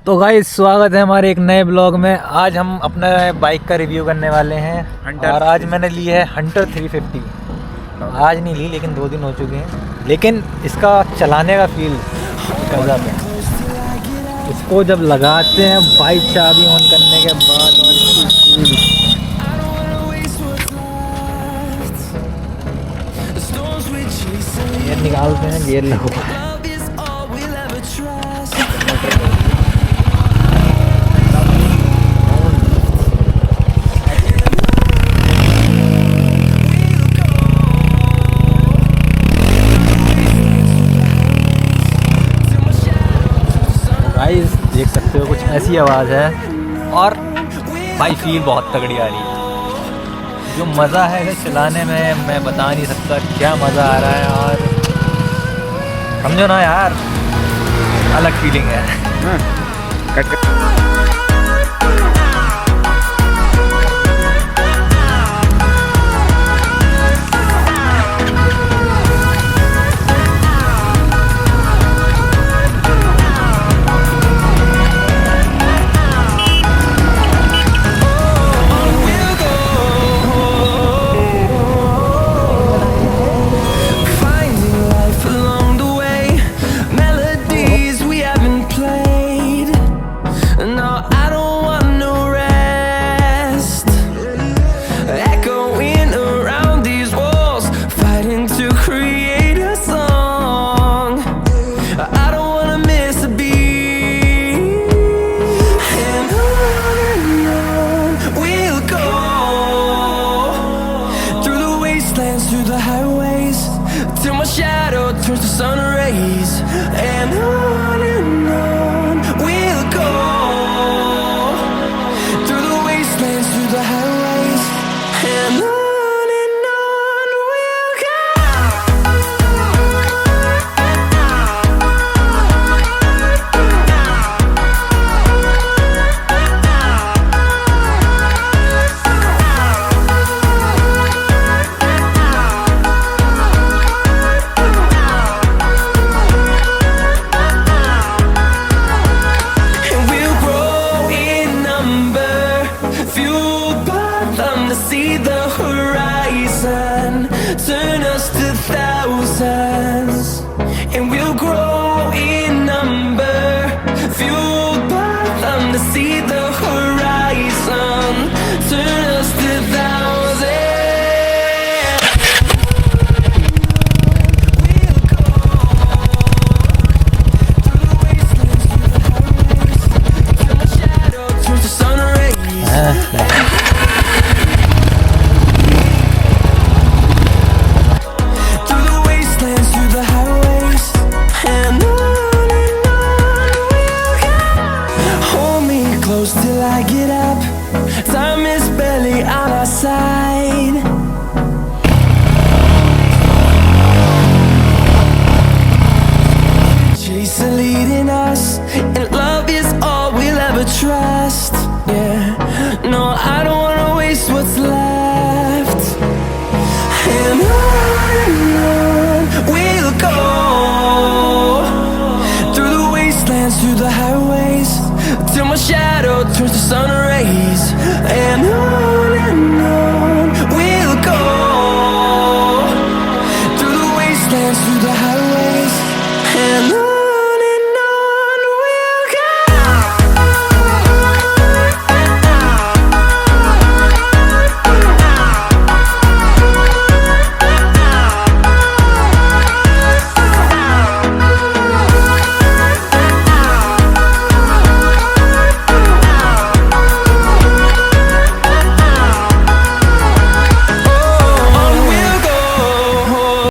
तो गाइस स्वागत है हमारे एक नए ब्लॉग में। आज हम अपना बाइक का रिव्यू करने वाले हैं हंटर। और आज मैंने ली है हंटर 350। आज नहीं ली लेकिन 2 दिन हो चुके हैं। लेकिन इसका चलाने का फील गजब है। इसको जब लगाते हैं बाइक चाबी ऑन करने के बाद और इसकी गियर निकालते हैं, गियर लगो। गाइस देख सकते हो कुछ ऐसी आवाज़ है और भाई फील बहुत तगड़ी आ रही है। जो मज़ा है इसे चलाने में मैं बता नहीं सकता क्या मज़ा आ रहा है। और समझो ना यार, अलग फीलिंग है। Through the highways till my shadow turns to sun rays, and on we'll go through the wastelands, through the highways, and on we'll go. See the horizon, turn us to thousands, and we'll grow in number, fueled by them to see the horizon, turn us to thousands. We'll go through the wastelands, through the highways, till my shadow turns to sun rays. Till I get up, time is barely on our side. Chasing leading us, and love is all we'll ever trust. Yeah, no, I don't wanna waste what's left. And on we'll go through the wastelands, through the highways, till my shadow turns to sun rays, and on